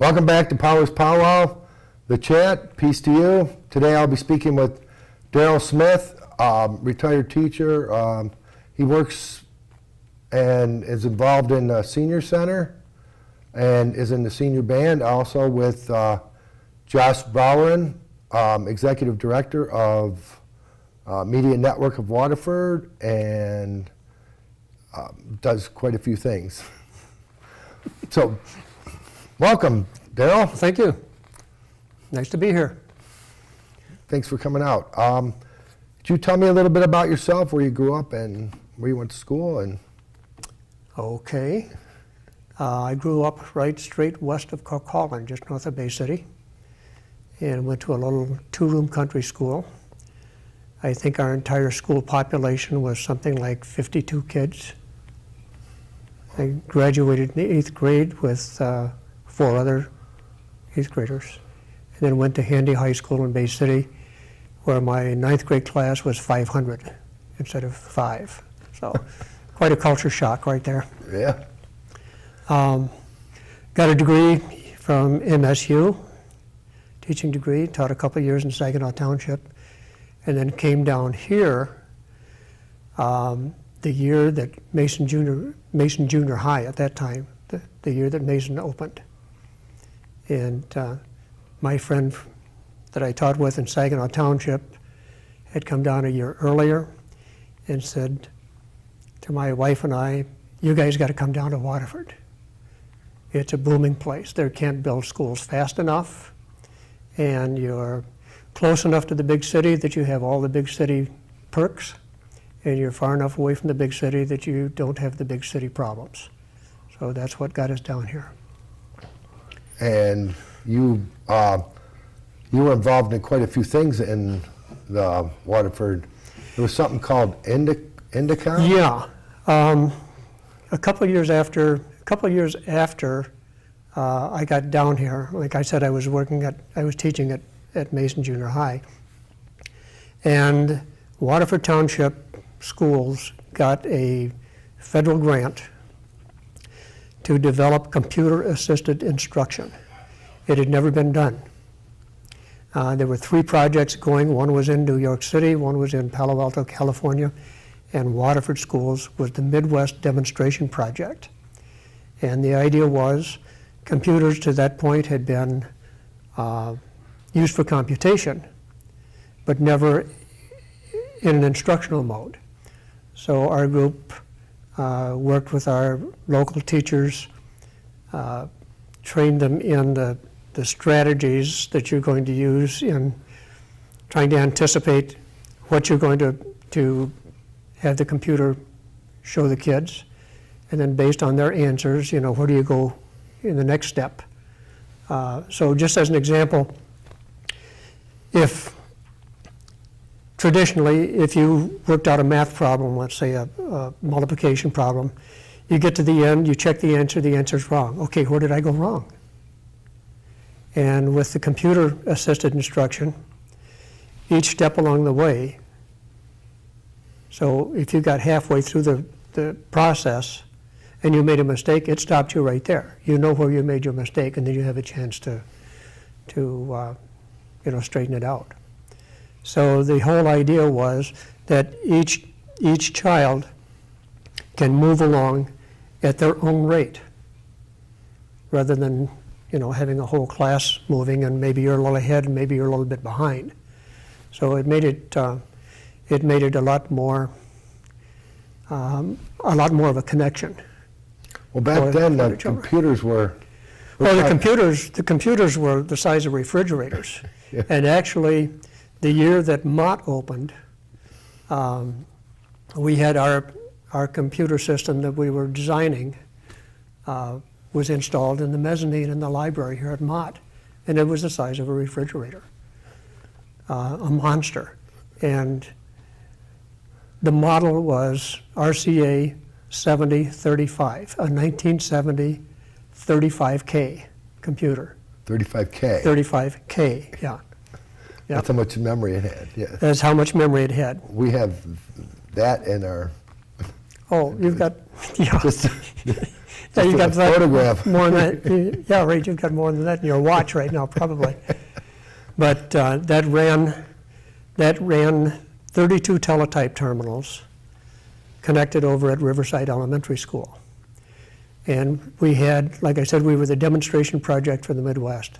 Welcome back to Powers Powwow, the chat. Peace to you. Today I'll be speaking with Darryl Smith, retired teacher. He works and is involved in the senior center and is in the senior band, also with Josh Bowron, executive director of Media Network of Waterford, and does quite a few things. So, welcome, Darryl. Thank you. Nice to be here. Thanks for coming out. Could you tell me a little bit about yourself, where you grew up and where you went to school? And Okay. I grew up right straight west of Coquitlam, just north of Bay City, and went to a little two-room country school. I think our entire school population was something like 52 kids. I graduated in the 8th grade with 4 other 8th graders, and then went to Handy High School in Bay City, where my 9th grade class was 500 instead of 5. So quite a culture shock right there. yeah, Got a degree from MSU, teaching degree, taught a couple of years in Saginaw Township, and then came down here the year that Mason Junior High at that time, the year that Mason opened. And my friend that I taught with in Saginaw Township had come down a year earlier and said to my wife and I, "You guys got to come down to Waterford. It's a booming place. They can't build schools fast enough, and you're close enough to the big city that you have all the big city perks, and you're far enough away from the big city that you don't have the big city problems." So that's what got us down here. and you were involved in quite a few things in the Waterford. There was something called Indicom? Yeah. A couple of years after I got down here, like I said, I was teaching at Mason Junior High, and Waterford Township Schools got a federal grant to develop computer-assisted instruction. It had never been done. There were 3 projects going. One was in New York City, one was in Palo Alto, California, and Waterford Schools was the Midwest demonstration project. And the idea was computers to that point had been used for computation, but never in an instructional mode. So our group worked with our local teachers, trained them in the strategies that you're going to use in trying to anticipate what you're going to have the computer show the kids, and then based on their answers, where do you go in the next step? So just as an example, if traditionally, if you worked out a math problem, let's say a multiplication problem, you get to the end, you check the answer's wrong. Okay, where did I go wrong? And with the computer-assisted instruction, each step along the way, so if you got halfway through the process and you made a mistake, it stopped you right there. You know where you made your mistake, and then you have a chance to straighten it out. So the whole idea was that each child can move along at their own rate, rather than having a whole class moving and maybe you're a little ahead and maybe you're a little bit behind. So it made it a lot more of a connection. Well, back then the computers were... Well, the computers were the size of refrigerators. Yeah. And actually, the year that Mott opened, we had our computer system that we were designing was installed in the mezzanine in the library here at Mott, and it was the size of a refrigerator, a monster. And the model was RCA 7035, a 1970 35K computer. 35K? 35K, yeah. That's how much memory it had, yeah. That's how much memory it had. We have that in our... Oh, you've got, yeah. Yeah, you a got that photograph. more than that. Yeah, right. You've got more than that in your watch right now, probably. But that ran 32 teletype terminals connected over at Riverside Elementary School. And we had, like I said, we were the demonstration project for the Midwest.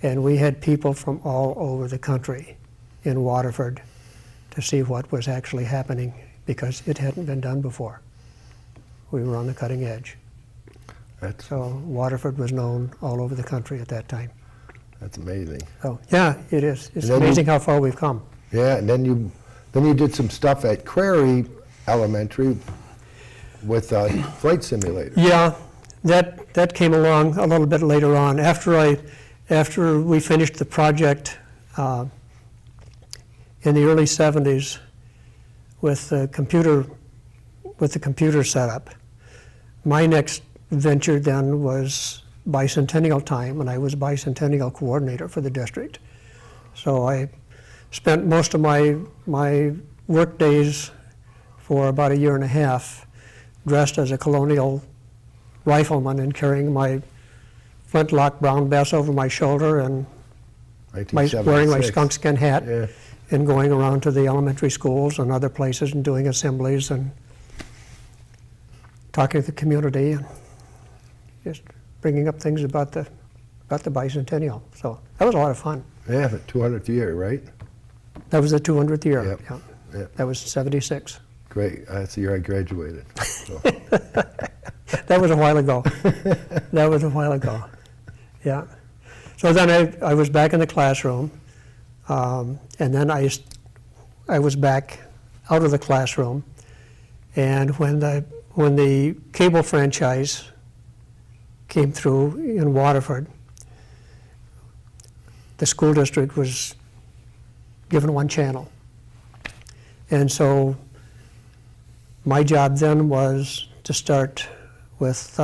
And we had people from all over the country in Waterford to see what was actually happening because it hadn't been done before. We were on the cutting edge. So Waterford was known all over the country at that time. That's amazing. So yeah, it is. It's And then amazing how far we've come. Yeah, and then you did some stuff at Crary Elementary with flight simulator. Yeah, that came along a little bit later on. After we finished the project in the early 70s with the computer setup, my next venture then was bicentennial time, and I was bicentennial coordinator for the district. So I spent most of my work days for about a year and a half dressed as a colonial rifleman and carrying my flintlock brown vest over my shoulder and wearing my 1976. skunk skin hat, Yeah. and going around to the elementary schools and other places and doing assemblies and talking to the community and just bringing up things about the bicentennial. So that was a lot of fun. Yeah, the 200th year, right? That was the 200th year. Yep. Yeah. Yep. That was 76. Great. That's the year I graduated. So. That was a while ago. That was a while ago. Yeah. So then I was back in the classroom, and then I was back out of the classroom, and when the cable franchise came through in Waterford, the school district was given one channel. And so my job then was to start with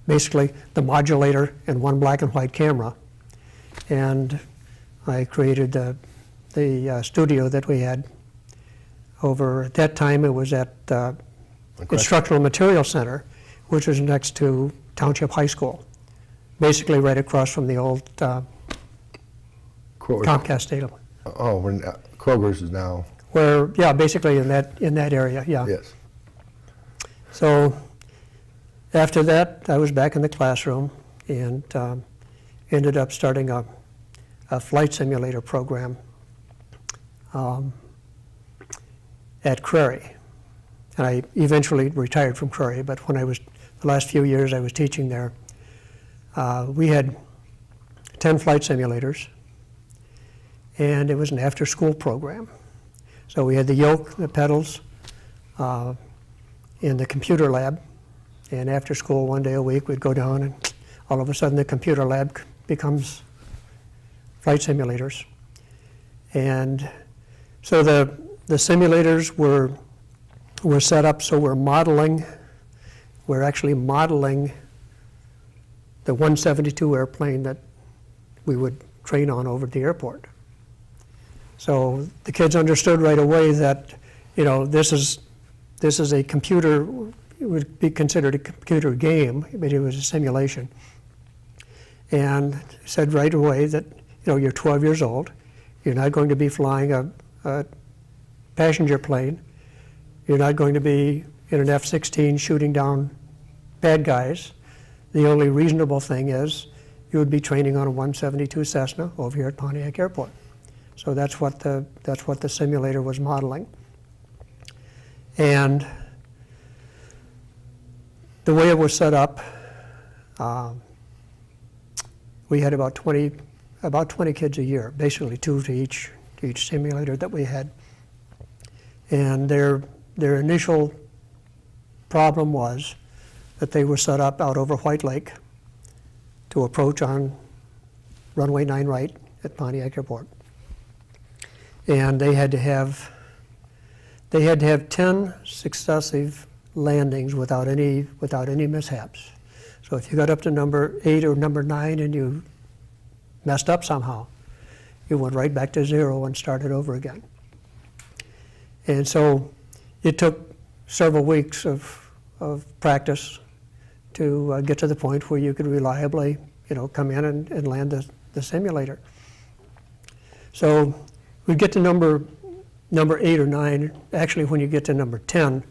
basically the modulator and one black and white camera. And I created the studio that we had over, at that time it was at Instructional Material Center, which was next to Township High School, basically right across from the old Comcast Stadium. Oh, Kroger's is now. Where, yeah, basically in that area, yeah. Yes. So after that, I was back in the classroom and ended up starting a flight simulator program at Crary. And I eventually retired from Crary, but when the last few years I was teaching there, we had 10 flight simulators, and it was an after-school program. So we had the yoke, the pedals, in the computer lab, and after school one day a week we'd go down and all of a sudden the computer lab becomes flight simulators. And so the simulators were set up so we're actually modeling the 172 airplane that we would train on over at the airport. So the kids understood right away that, this is a computer, it would be considered a computer game, but it was a simulation. And said right away that, you're 12 years old, you're not going to be flying a passenger plane, you're not going to be in an F-16 shooting down bad guys. The only reasonable thing is you would be training on a 172 Cessna over here at Pontiac Airport. So that's what the simulator was modeling. And the way it was set up, we had about 20 kids a year, basically 2 to each simulator that we had. And their initial problem was that they were set up out over White Lake to approach on runway 9 right at Pontiac Airport. And they had to have 10 successive landings without any mishaps. So if you got up to number 8 or number 9 and you messed up somehow, you went right back to 0 and started over again. And so it took several weeks of practice get to the point where you could reliably, come in and land the simulator. So we get to number 8 or 9. Actually, when you get to number 10,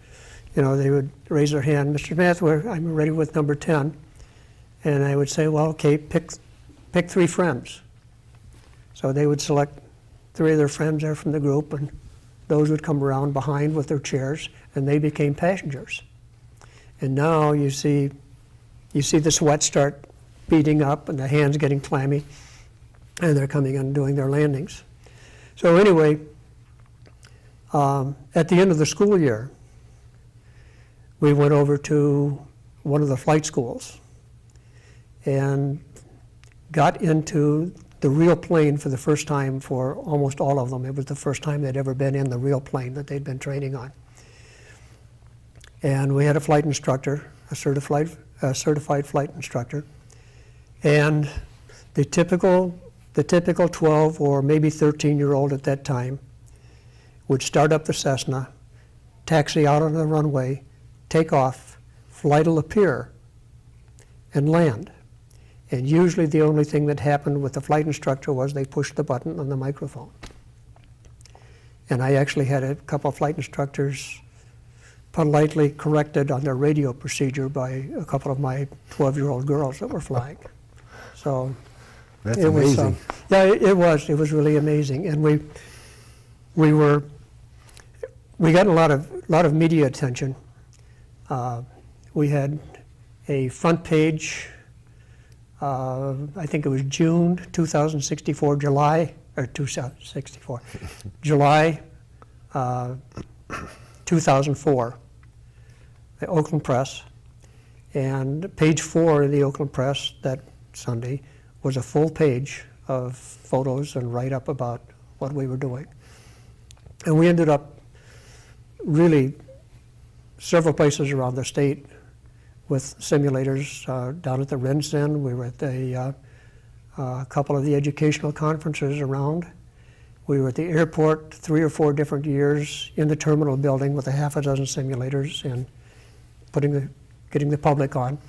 they would raise their hand, Mr. Smith, I'm ready with number 10. And I would say, well, okay, pick 3 friends. So they would select 3 of their friends there from the group, and those would come around behind with their chairs, and they became passengers. And now you see the sweat start beating up and the hands getting clammy, and they're coming in and doing their landings. So anyway, at the end of the school year, we went over to one of the flight schools and got into the real plane for the first time for almost all of them. It was the first time they'd ever been in the real plane that they'd been training on. And we had a flight instructor, a certified flight instructor, and the typical 12 or maybe 13-year-old at that time would start up the Cessna, taxi out on the runway, take off, flight will appear, and land. And usually the only thing that happened with the flight instructor was they pushed the button on the microphone. And I actually had a couple of flight instructors politely corrected on their radio procedure by a couple of my 12-year-old girls that were flying. So That's it amazing. was, it was really amazing. And we got a lot of media attention. We had a front page, I think it was June 2064, July 2004, the Oakland Press. And page 4 of the Oakland Press that Sunday was a full page of photos and write-up about what we were doing. And we ended up really several places around the state with simulators. Down at the RenCen, we were at a couple of the educational conferences around. We were at the airport 3 or 4 different years in the terminal building with a half a dozen simulators and getting the public on.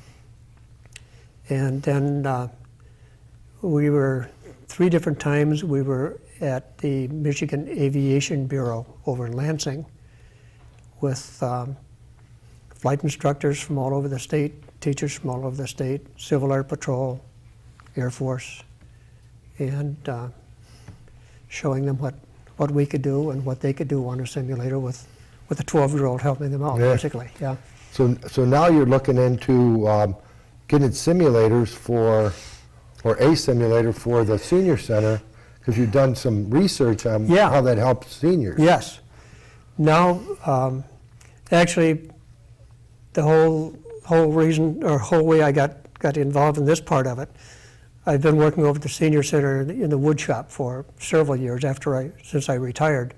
And then we were 3 different times, we were at the Michigan Aviation Bureau over in Lansing with flight instructors from all over the state, teachers from all over the state, Civil Air Patrol, Air Force, and showing them what we could do and what they could do on a simulator with a 12-year-old helping them out, Yeah. basically, yeah. So now you're looking into getting simulators or a simulator for the senior center, because you've done some research on Yeah. how that helps seniors. Yes. Now, actually, the whole reason, or whole way I got involved in this part of it, I've been working over at the senior center in the wood shop for several years since I retired.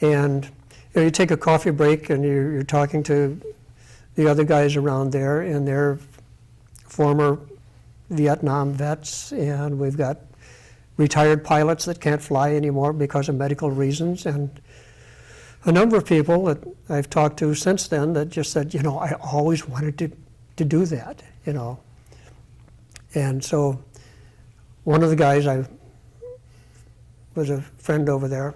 And you take a coffee break and you're talking to the other guys around there, and they're former Vietnam vets, and we've got retired pilots that can't fly anymore because of medical reasons, and a number of people that I've talked to since then that just said, I always wanted to do that, And so one of the guys was a friend over there.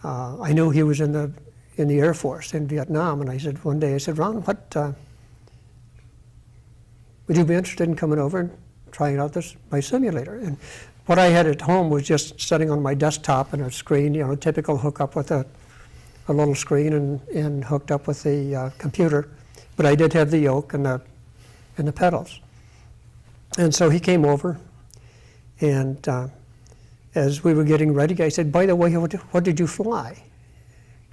I knew he was in the Air Force in Vietnam, and one day I said, Ron, would you be interested in coming over and trying out my simulator? And what I had at home was just sitting on my desktop and a screen, typical hookup with a little screen and hooked up with the computer. But I did have the yoke and the pedals. And so he came over, and as we were getting ready, I said, by the way, what did you fly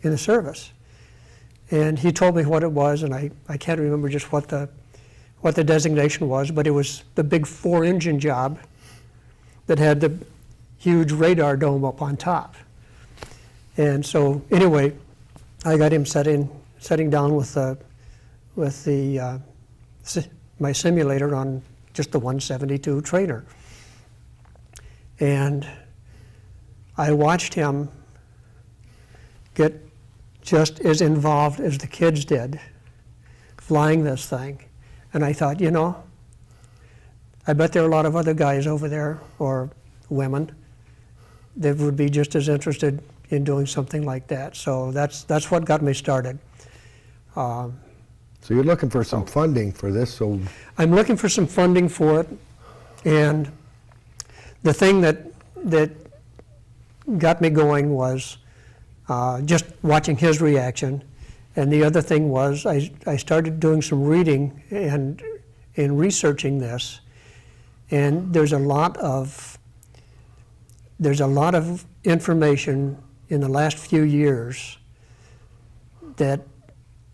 in the service? And he told me what it was, and I can't remember just what the designation was, but it was the big 4-engine job that had the huge radar dome up on top. And so anyway, I got him setting down with my simulator on just the 172 trainer. And I watched him get just as involved as the kids did flying this thing. And I thought, you know, I bet there are a lot of other guys over there, or women, that would be just as interested in doing something like that. So that's what got me started. So you're looking for some funding for this, so I'm looking for some funding for it, and the thing that got me going was just watching his reaction, and the other thing was I started doing some reading and researching this, and there's a lot of information in the last few years that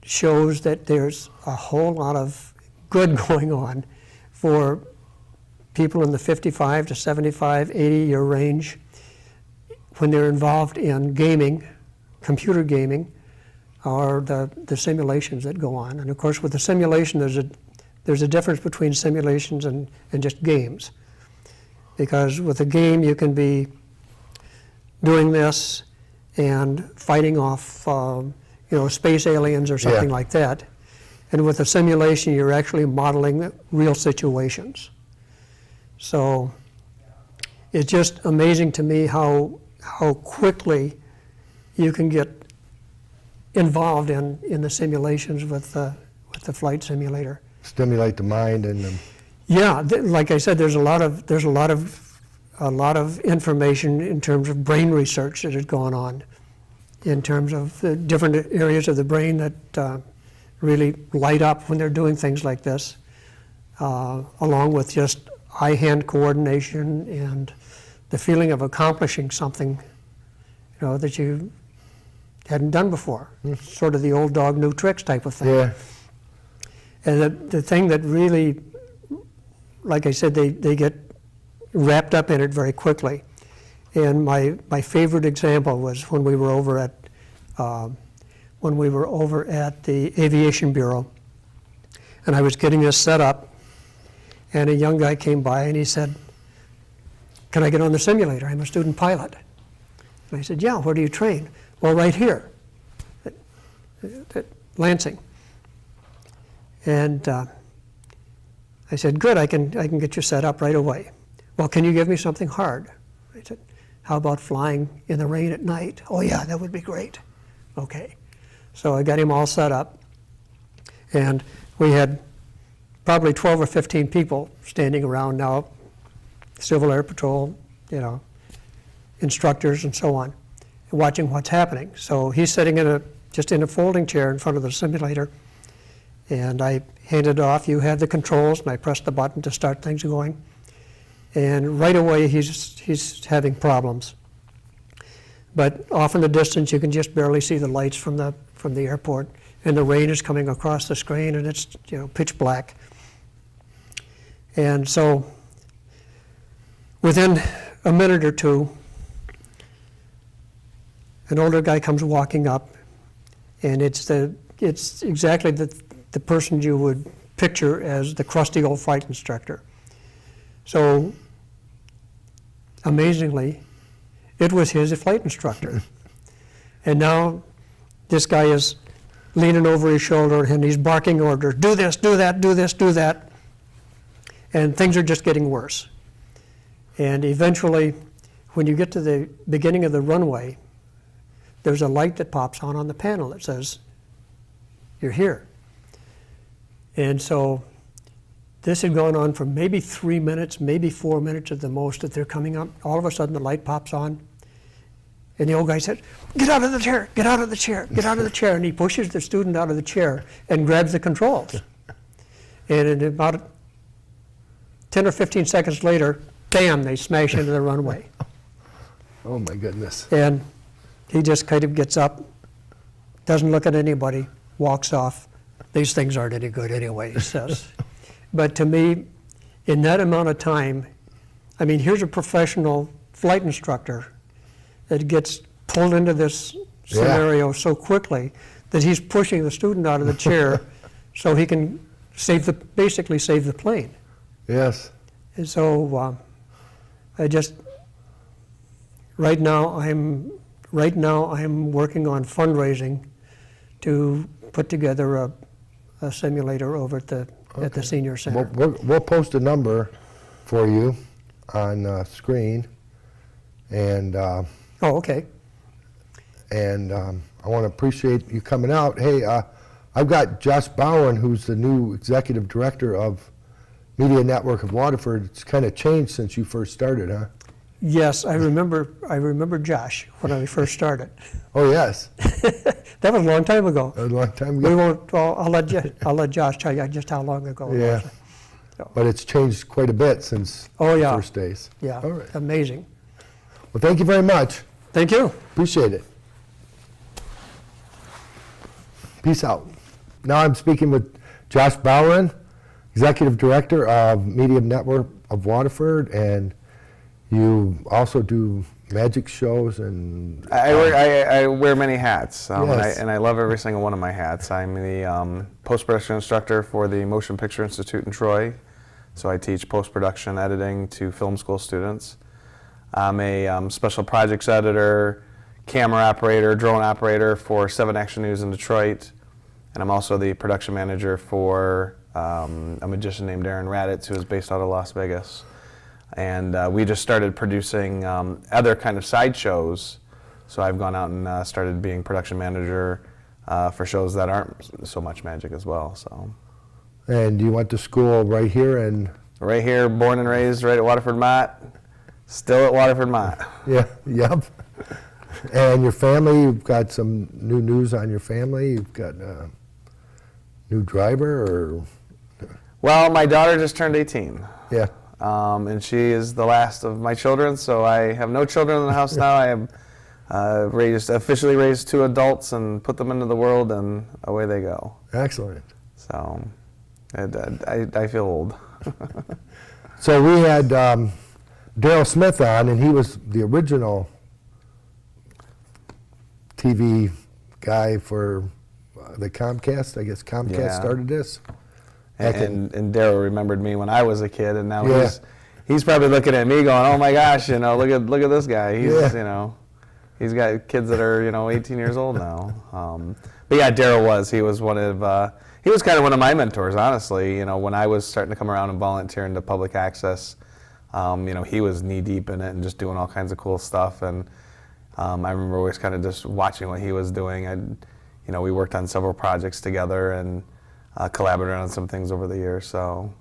shows that there's a whole lot of good going on for people in the 55 to 75, 80-year range when they're involved in gaming, computer gaming, or the simulations that go on. And of course, with the simulation, there's a difference between simulations and just games. Because with a game, you can be doing this and fighting off space aliens or something like that. And with a simulation, you're actually modeling real situations. So it's just amazing to me how quickly you can get involved in the simulations with the flight simulator. stimulate the mind and Yeah, like I said, there's a lot of information in terms of brain research that has gone on, in terms of the different areas of the brain that really light up when they're doing things like this, along with just eye-hand coordination and the feeling of accomplishing something, that you hadn't done before. Sort of the old dog, new tricks type of thing. yeah. And the thing that really, like I said, they get wrapped up in it very quickly. And my favorite example was when we were over at the Aviation Bureau, and I was getting this set up, and a young guy came by and he said, "Can I get on the simulator? I'm a student pilot." And I said, "Yeah, where do you train?" "Well, right here at Lansing." And I said, "Good, I can get you set up right away." "Well, can you give me something hard?" I said, "How about flying in the rain at night?" "Oh yeah, that would be great." Okay. So I got him all set up, and we had probably 12 or 15 people standing around now, Civil Air Patrol, instructors and so on, watching what's happening. So he's sitting just in a folding chair in front of the simulator, and I handed off, "You have the controls," and I pressed the button to start things going. And right away he's having problems. But off in the distance you can just barely see the lights from the airport, and the rain is coming across the screen, and it's pitch black. And so within a minute or two, an older guy comes walking up, and it's exactly the person you would picture as the crusty old flight instructor. So amazingly, it was his flight instructor. And now this guy is leaning over his shoulder and he's barking orders, "Do this, do that, do this, do that." And things are just getting worse. And eventually, when you get to the beginning of the runway, there's a light that pops on the panel that says, "You're here." And so this had gone on for maybe 3 minutes, maybe 4 minutes at the most, that they're coming up. All of a sudden the light pops on, and the old guy said, "Get out of the chair, get out of the chair, get out of the chair." And he pushes the student out of the chair and grabs the controls. And in about 10 or 15 seconds later, bam, they smash into the runway. Oh my goodness. And he just kind of gets up, doesn't look at anybody, walks off. "These things aren't any good anyway," he says. But to me, in that amount of time, here's a professional flight instructor that gets pulled into this scenario so quickly that he's pushing the student out of the chair so he can basically save the plane. Yes. And so right now I'm working on fundraising to put together a simulator over at the at the senior center. We'll post a number for you on screen, and Oh, okay. I want to appreciate you coming out. Hey, I've got Josh Bowen, who's the new executive director of Media Network of Waterford. It's kind of changed since you first started, huh? Yes, I remember Josh when I first started. Oh, yes. That was a long time ago. A long time ago. We won't. Well, I'll let Josh tell you just how long ago it Yeah. was. So, But it's changed quite a bit since Oh, yeah. the first days. yeah, All right. amazing. Well, thank you very much. Thank you. Appreciate it. Peace out. Now I'm speaking with Josh Bowen, Executive Director of Media Network of Waterford, and you also do magic shows and... I wear many hats, Yes. and I love every single one of my hats. I'm the post-production instructor for the Motion Picture Institute in Troy, so I teach post-production editing to film school students. I'm a special projects editor, camera operator, drone operator for 7 Action News in Detroit, and I'm also the production manager for a magician named Aaron Raditz, who is based out of Las Vegas. And we just started producing other kind of side shows, so I've gone out and started being production manager for shows that aren't so much magic as well. So, And you went to school right here and... right here, born and raised right at Waterford Mott, still at Waterford Mott. Yeah, yep. And your family, you've got some new news on your family? You've got a new driver or... Well, my daughter just turned 18. Yeah. And she is the last of my children, so I have no children in the house now. I have officially raised 2 adults and put them into the world, and away they go. Excellent. So I feel old. So we had Darryl Smith on, and he was the original TV guy for the Comcast. I guess Comcast Yeah. started this. And Darryl remembered me when I was a kid, and now Yeah. he's probably looking at me going, "Oh my gosh, look at this guy. He's Yeah. he's got kids that are 18 years old now." But yeah, Darryl he was he was kind of one of my mentors, honestly. When I was starting to come around and volunteer into public access, he was knee deep in it and just doing all kinds of cool stuff. And I remember always kind of just watching what he was doing. We worked on several projects together and collaborated on some things over the years. So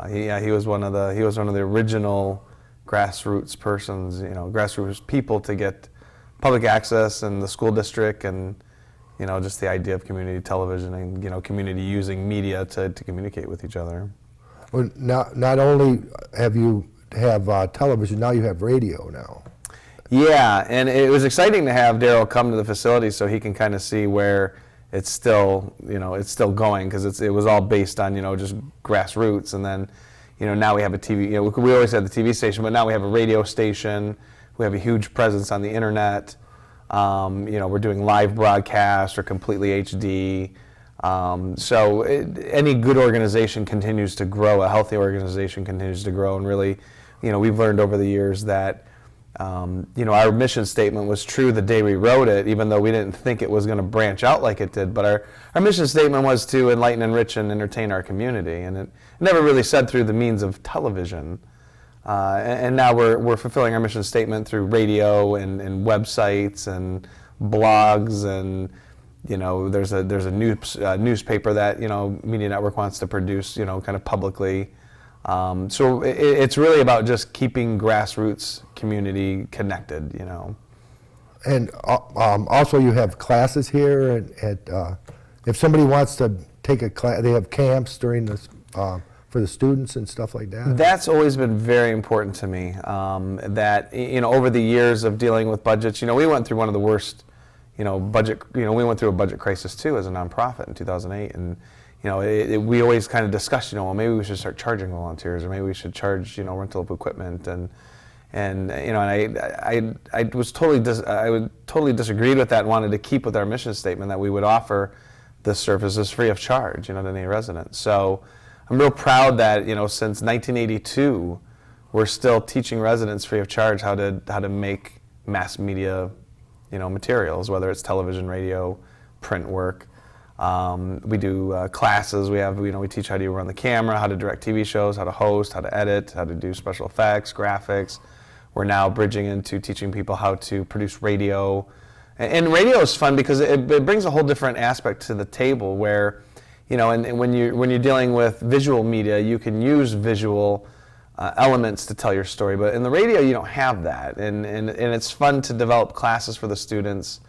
he was one of the original grassroots persons, grassroots people to get public access in the school district, and just the idea of community television and community using media to communicate with each other. Well, not only have you have television, now you have radio now. Yeah, and it was exciting to have Darryl come to the facility so he can kind of see where it's still going, because it was all based on just grassroots. And then now we have a TV. We always had the TV station, but now we have a radio station. We have a huge presence on the internet. We're doing live broadcasts or completely HD. So any good organization continues to grow. A healthy organization continues to grow, and really, we've learned over the years that our mission statement was true the day we wrote it, even though we didn't think it was going to branch out like it did. But our mission statement was to enlighten, enrich, and entertain our community, and it never really said through the means of television. And now we're fulfilling our mission statement through radio and websites and blogs, and there's a newspaper that Media Network wants to produce kind of publicly. So it's really about just keeping grassroots community connected, And also you have classes here at if somebody wants to take a class, they have camps during this for the students and stuff like that. That's always been very important to me. That over the years of dealing with budgets, we went through one of the worst, budget. We went through a budget crisis too as a nonprofit in 2008, and we always kind of discussed, well, maybe we should start charging volunteers, or maybe we should charge, rental of equipment, and I was totally disagreed with that and wanted to keep with our mission statement that we would offer this services free of charge, to any resident. So I'm real proud that since 1982, we're still teaching residents free of charge how to make mass media, materials, whether it's television, radio, print work. We do classes. We teach how to run the camera, how to direct TV shows, how to host, how to edit, how to do special effects, graphics. We're now bridging into teaching people how to produce radio. And radio is fun because it brings a whole different aspect to the table where, and when you're dealing with visual media, you can use visual elements to tell your story. But in the radio, you don't have that. And it's fun to develop classes for the students,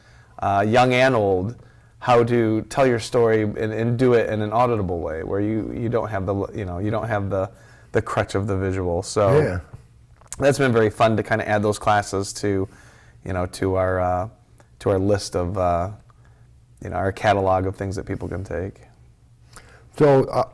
young and old, how to tell your story and do it in an auditable way where you don't have the crutch of the visual. So Yeah. that's been very fun to kind of add those classes to our list of our catalog of things that people can take. So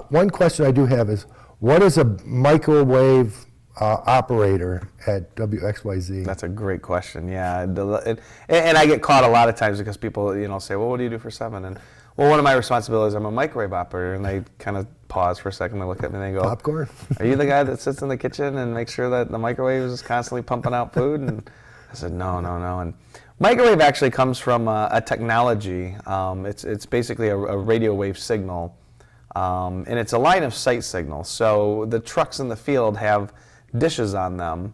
one question I do have is, what is a microwave operator at WXYZ? That's a great question. Yeah, and I get caught a lot of times because people say, well, what do you do for 7? And well, one of my responsibilities, I'm a microwave operator, and they kind of pause for a second, they look at me and they go, Popcorn? Are you the guy that sits in the kitchen and makes sure that the microwave is constantly pumping out food? And I said, no. And microwave actually comes from a technology. It's basically a radio wave signal, and it's a line of sight signal. So the trucks in the field have dishes on them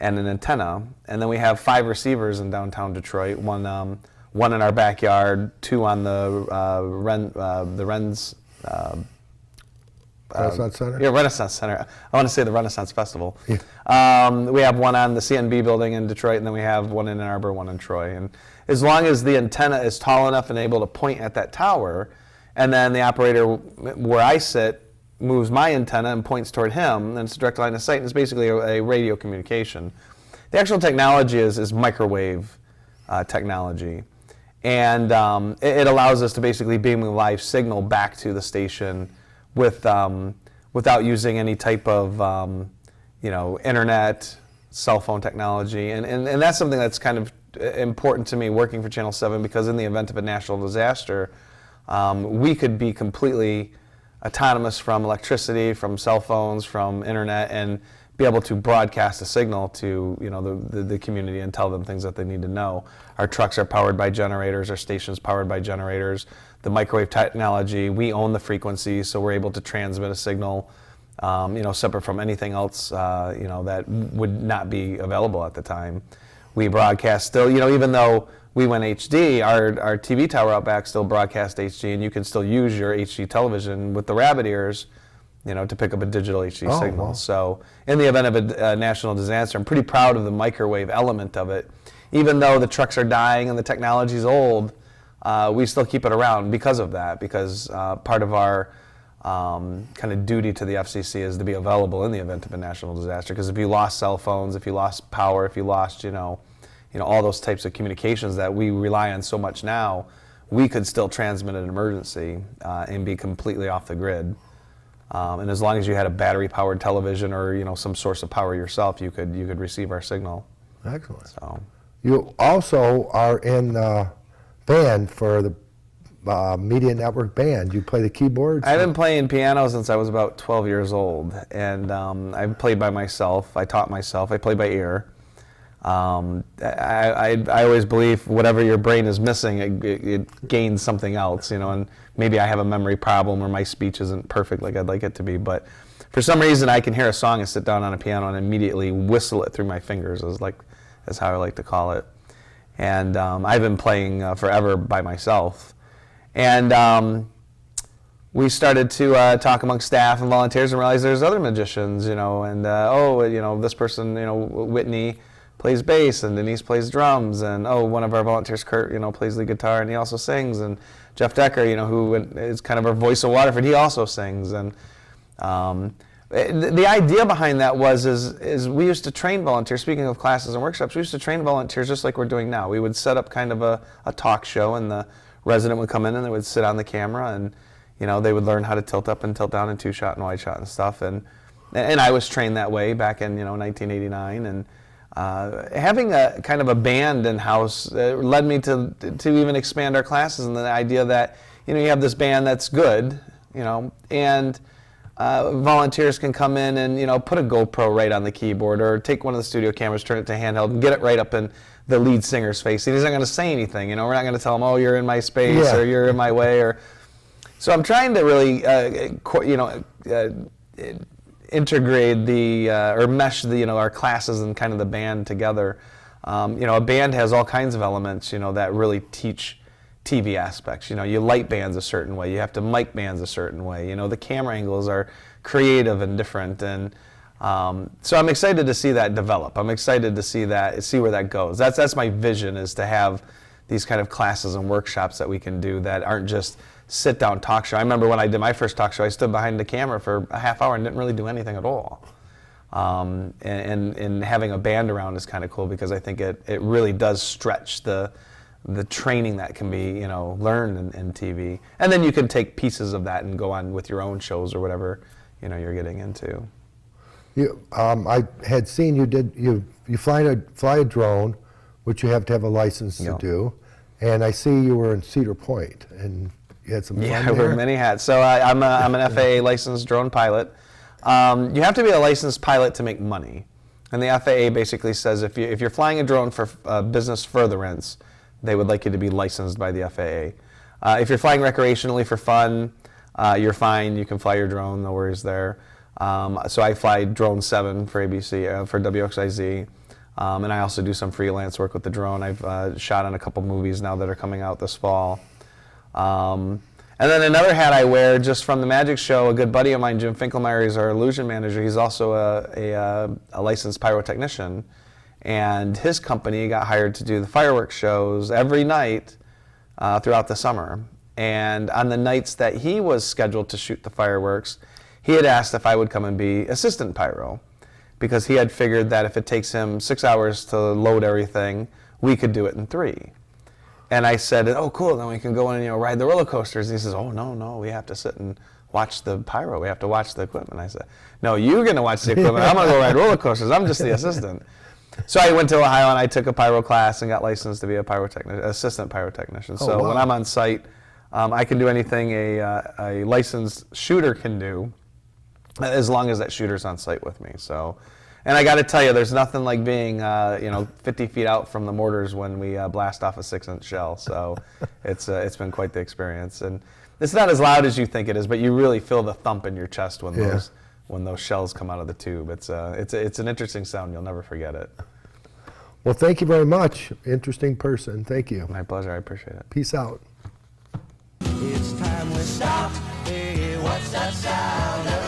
and an antenna, and then we have 5 receivers in downtown Detroit. One in our backyard, 2 on the Wren's. Renaissance Center? Yeah, Renaissance Center. I want to say the Renaissance Festival. Yeah. We have one on the CNB building in Detroit, and then we have one in Ann Arbor, one in Troy. And as long as the antenna is tall enough and able to point at that tower, and then the operator where I sit moves my antenna and points toward him, then it's a direct line of sight, and it's basically a radio communication. The actual technology is microwave technology. And it allows us to basically beam a live signal back to the station without using any type of internet, cell phone technology, and that's something that's kind of important to me working for Channel 7, because in the event of a national disaster, we could be completely autonomous from electricity, from cell phones, from internet, and be able to broadcast a signal to the community and tell them things that they need to know. Our trucks are powered by generators, our station's powered by generators. The microwave technology, we own the frequency, so we're able to transmit a signal, separate from anything else, that would not be available at the time. We broadcast still, even though we went HD, our TV tower out back still broadcast HD, and you can still use your HD television with the rabbit ears, to pick up a digital HD signal. Wow. So in the event of a national disaster, I'm pretty proud of the microwave element of it. Even though the trucks are dying and the technology's old, we still keep it around because of that, because part of our kind of duty to the FCC is to be available in the event of a national disaster. Because if you lost cell phones, if you lost power, if you lost, all those types of communications that we rely on so much now, we could still transmit an emergency and be completely off the grid. And as long as you had a battery-powered television or some source of power yourself, you could receive our signal. Excellent. So You also are in band for the Media Network Band. You play the keyboards? I've been playing piano since I was about 12 years old, and I've played by myself. I taught myself. I play by ear. I always believe whatever your brain is missing, it gains something else, and maybe I have a memory problem or my speech isn't perfect like I'd like it to be, but for some reason I can hear a song and sit down on a piano and immediately whistle it through my fingers, is how I like to call it. And I've been playing forever by myself. And we started to talk among staff and volunteers and realize there's other magicians, this person, Whitney plays bass and Denise plays drums, and one of our volunteers, Kurt, plays the guitar and he also sings, and Jeff Decker, who is kind of our voice of Waterford, he also sings. And the idea behind that is we used to train volunteers. Speaking of classes and workshops, we used to train volunteers just like we're doing now. We would set up kind of a talk show, and the resident would come in and they would sit on the camera, and they would learn how to tilt up and tilt down and two-shot and wide shot and stuff. And I was trained that way back in 1989, and having a kind of a band in-house led me to even expand our classes, and the idea that you have this band that's good, and volunteers can come in and put a GoPro right on the keyboard, or take one of the studio cameras, turn it to handheld, and get it right up in the lead singer's face. He's not going to say anything. You know, we're not going to tell him, oh, you're in my space, Yeah. or you're in my way, or. So I'm trying to really, integrate or mesh our classes and kind of the band together. A band has all kinds of elements, that really teach TV aspects. You light bands a certain way, you have to mic bands a certain way. The camera angles are creative and different, and so I'm excited to see that develop. I'm excited to see where that goes. That's my vision, is to have these kind of classes and workshops that we can do that aren't just sit-down talk show. I remember when I did my first talk show, I stood behind the camera for a half hour and didn't really do anything at all. And having a band around is kind of cool, because I think it really does stretch the training that can be learned in TV. And then you can take pieces of that and go on with your own shows or whatever you're getting into. I had seen you fly a drone, which you have to have a license to do, and I see you were in Cedar Point, and you had some fun I there. wear many hats. So I'm an FAA licensed drone pilot. You have to be a licensed pilot to make money, and the FAA basically says if you're flying a drone for business furtherance, they would like you to be licensed by the FAA. If you're flying recreationally for fun, you're fine. You can fly your drone. No worries there. So I fly Drone 7 for ABC, for WXIZ, and I also do some freelance work with the drone. I've shot on a couple movies now that are coming out this fall. And then another hat I wear, just from the magic show, a good buddy of mine, Jim Finkelmeyer, is our illusion manager. He's also a licensed pyrotechnician, and his company got hired to do the fireworks shows every night throughout the summer. And on the nights that he was scheduled to shoot the fireworks, he had asked if I would come and be assistant pyro, because he had figured that if it takes him 6 hours to load everything, we could do it in 3. And I said, oh, cool, then we can go in and ride the roller coasters. And he says, oh, no, we have to sit and watch the pyro. We have to watch the equipment. I said, no, you're going to watch the equipment. I'm going to go ride roller coasters. I'm just the assistant. So I went to Ohio and I took a pyro class and got licensed to be assistant pyrotechnician. Oh, So wow. when I'm on site, I can do anything a licensed shooter can do, as long as that shooter's on site with me. So. And I got to tell you, there's nothing like being, 50 feet out from the mortars when we blast off a 6-inch shell. So it's been quite the experience, and it's not as loud as you think it is, but you really feel the thump in your chest when those shells come out of the tube. It's an interesting sound. You'll never forget it. Well, thank you very much. Interesting person. Thank you. My pleasure. I appreciate it. Peace out. It's time we stop. Hey, what's that sound?